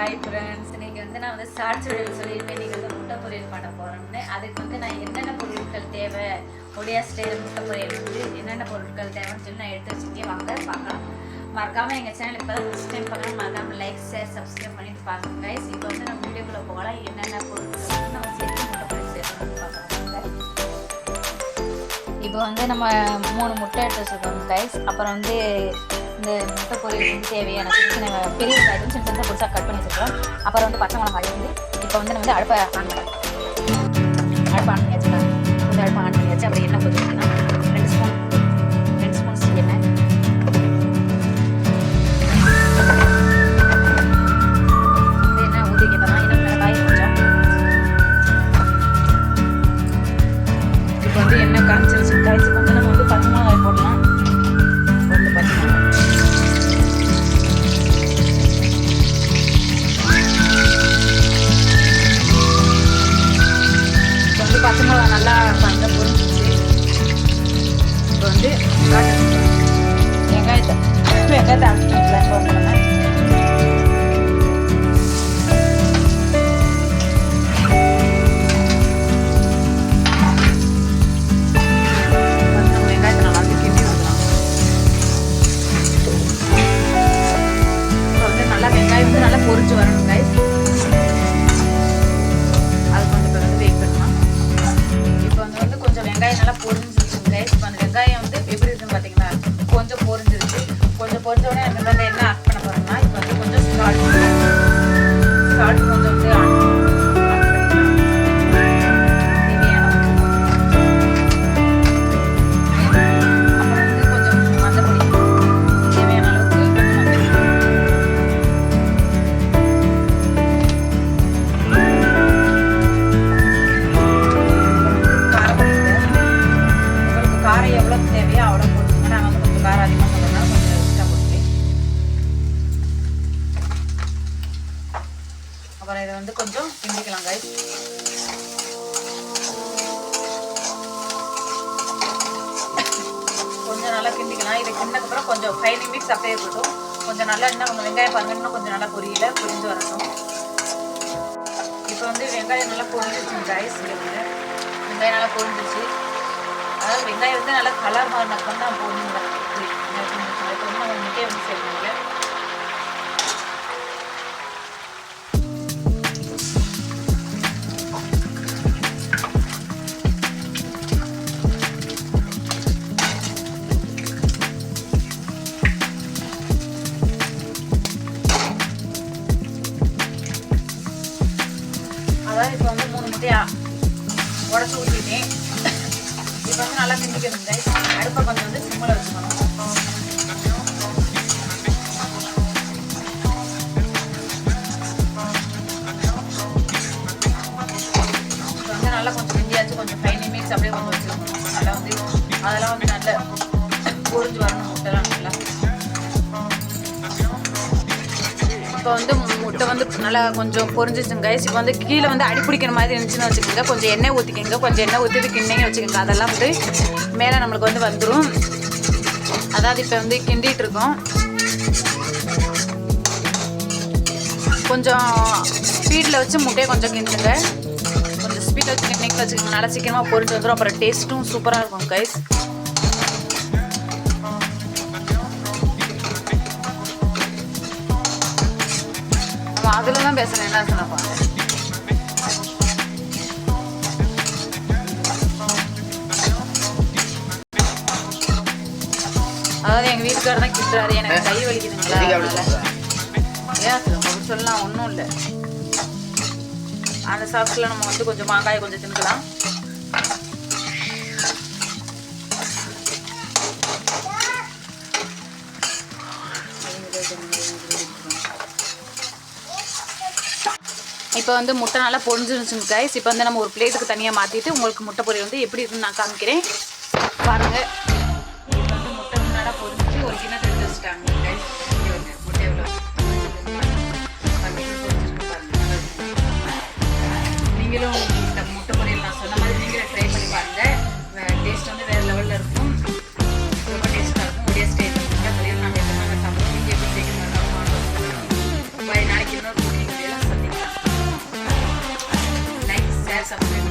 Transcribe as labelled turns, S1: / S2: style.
S1: Hi friends, இன்றைக்கி வந்து நான் வந்து ஷார்ட்ஸ் வீடியோவில் சொல்லியிருப்பேன் இன்றைக்கி வந்து முட்டை பொரியல் பண்ண போகிறேன்னு. அதுக்கு வந்து நான் என்னென்ன பொருட்கள் தேவை, ஒடியா ஸ்டைல் முட்டை பொரியல் வந்து என்னென்ன பொருட்கள் தேவைன்னு சொல்லி நான் எடுத்து வச்சுருக்கேன். வாங்க பார்க்கலாம். மறக்காமல் எங்கள் சேனல் இப்போ தான் ஃபஸ்ட் டைம் பார்க்கலாம், மறக்காமல் லைக் ஷேர் சப்ஸ்கிரைப் பண்ணிட்டு பாருங்க கைஸ். இப்போ வந்து நம்ம வீடியோக்குள்ளே போகலாம். என்னென்ன பொருட்கள் வந்து நம்ம சேர்த்து முட்டை பொரியல் சேர்க்கணும்னு பார்க்கலாம். இப்போ வந்து நம்ம 3 முட்டை எடுத்து வச்சுருக்கோம் கைஸ். அப்புறம் வந்து இந்த முட்டை பொரியலுக்கு தேவையான சின்ன பெரிய வெங்காயம் சின்ன சின்ன புதுசாக கட் பண்ணி வச்சுருக்கோம். அப்புறம் வந்து பச்சை மிளகாய் வந்து இப்போ வந்து நம்ம வந்து அடுப்பை ஆன் பண்ணியாச்சுக்கலாம். கொஞ்சம் அடுப்பை ஆன் பண்ணியாச்சு. அப்புறம் எண்ணெய் கொஞ்சம் ஊற்றிக்கலாம். 2 ஸ்பூன் எண்ணெய். எண்ணெய் ஊற்றிக்கிட்டோம்னா இன்னும் மிளகாய் கொஞ்சம். இப்போ வந்து எண்ணெய் காய்ச்சிருச்சு. வந்து நம்ம வந்து பச்சை மிளகாய் போடலாம். வந்து பச்சை மிளகாய் பச்சை மிளகா நல்லா பண்ண பொரிஞ்சிச்சு. இப்போ வந்து வெங்காயத்தை அரைச்சிக்கலாம். போடணும். வெங்காயத்தை நல்லா வந்து கிண்டி விடலாம். இப்போ வந்து நல்லா வெங்காயம் வந்து நல்லா பொரிஞ்சு வரணும் கைஸ். வெங்காயம் நல்லா பொரிஞ்சிருச்சு கைஸ். இப்போ அந்த வெங்காயம் வந்து எப்படி இருக்குன்னு பார்த்தீங்கன்னா கொஞ்சம் பொரிஞ்சிருச்சு. கொஞ்சம் பொரிஞ்சோடனே அந்த வந்து என்ன ஆட் பண்ண போகிறோம்னா இப்போ வந்து கொஞ்சம் சால்ட் கொஞ்சம் வந்து ஆட் இதை வந்து கொஞ்சம் கிண்டிக்கலாம் கைஸ். கொஞ்சம் நல்லா கிண்டிக்கலாம். இதை கிண்டதுக்கப்புறம் கொஞ்சம் 5 நிமிட்ஸ் அப்படியே இருக்கட்டும். கொஞ்சம் நல்லா இன்னும் உங்கள் வெங்காயம் பாருங்க, இன்னும் கொஞ்சம் நல்லா பொரிஞ்சு வரட்டும். இப்போ வந்து வெங்காயம் நல்லா பொரிஞ்சிருச்சு கைஸ். வெங்காயம் நல்லா பொரிஞ்சிருச்சு. அதாவது வெங்காயம் வந்து நல்லா கலர் மாறினதுக்கு தான் போடணும். இப்போ வந்து நம்ம முட்டையை வந்து சேர்க்கணும். இப்போ வந்து 3 முட்டையா உடச்சி ஊற்றிட்டேன். இப்போ வந்து நல்லா கிண்டிக்கணும் கைஸ். அடுப்பை கொஞ்சம் வந்து சிம்மில் வச்சுக்கணும். இப்போ வந்து நல்லா கொஞ்சம் கிண்டியாச்சு. கொஞ்சம் 5 நிமிட்ஸ் அப்படியே கொஞ்சம் வச்சுக்கணும். நல்லா வந்து அதெல்லாம் வந்து நல்லா பொரிஞ்சு வரணும் முட்டைலாம் நல்லா. இப்போ வந்து முட்டை வந்து நல்லா கொஞ்சம் பொரிஞ்சிச்சுங்க கைஸ். இப்போ வந்து கீழே வந்து அடி பிடிக்கிற மாதிரி இருந்துச்சுன்னு வச்சுக்கோங்க. கொஞ்சம் எண்ணெய் ஊற்றிக்கோங்க. கொஞ்சம் எண்ணெய் ஊற்றிட்டு கிண்டிங்க வச்சுக்கோங்க. அதெல்லாம் வந்து மேலே நம்மளுக்கு வந்து வந்துடும். அதாவது இப்போ வந்து கிண்டிகிட்டு இருக்கோம். கொஞ்சம் ஸ்பீடில் வச்சு முட்டையை கொஞ்சம் கிண்டுங்க. கொஞ்சம் ஸ்பீடில் வச்சு கிண்டிங்க வச்சுக்கோங்க. நல்லா சீக்கிரமாக பொரிஞ்சு வந்துடும். அப்புறம் டேஸ்ட்டும் சூப்பராக இருக்கும் கைஸ். அதில் தான் பேசுகிறேன். என்ன சொன்னப்பா அதாவது எங்கள் வீட்டுக்காரர் தான் கிட்டுறாரு. எனக்கு கை வலிக்குதுங்களா? ஏன் சொல்லலாம், ஒன்றும் இல்லை. அந்த சாப்பிட்ல நம்ம வந்து கொஞ்சம் மாங்காயை கொஞ்சம் தின்னுக்கலாம். இப்போ வந்து முட்டை நல்லா பொரிஞ்சிருச்சுங்க கைஸ். இப்போ வந்து நம்ம ஒரு பிளேட்டுக்கு தனியாக மாற்றிட்டு உங்களுக்கு முட்டை பொரியல் வந்து எப்படி இருக்குன்னு நான் காமிக்கிறேன் பாருங்கள். இப்போ வந்து முட்டை வந்து நல்லா பொரிஞ்சு ஒரு கிண்ணத்தை எடுத்து வச்சுட்டாங்க கைஸ். முட்டை எவ்வளோ பாருங்கள். நீங்களும் இந்த முட்டை பொரியல் நான் சொன்ன மாதிரி நீங்களே ட்ரை பண்ணி பாருங்கள். டேஸ்ட் வந்து வேறு லெவலில் இருக்கும். ரொம்ப டேஸ்ட்டாக இருக்கும். ஒடியா ஸ்டைல் முட்டை பொரியல் நாங்கள் எப்படி நாங்கள் சாப்பிடுவோம். நீங்கள் எப்படி செய்யணும். நாளைக்கு இன்னொரு
S2: ஷேர் சப்ஸ்கிரைப்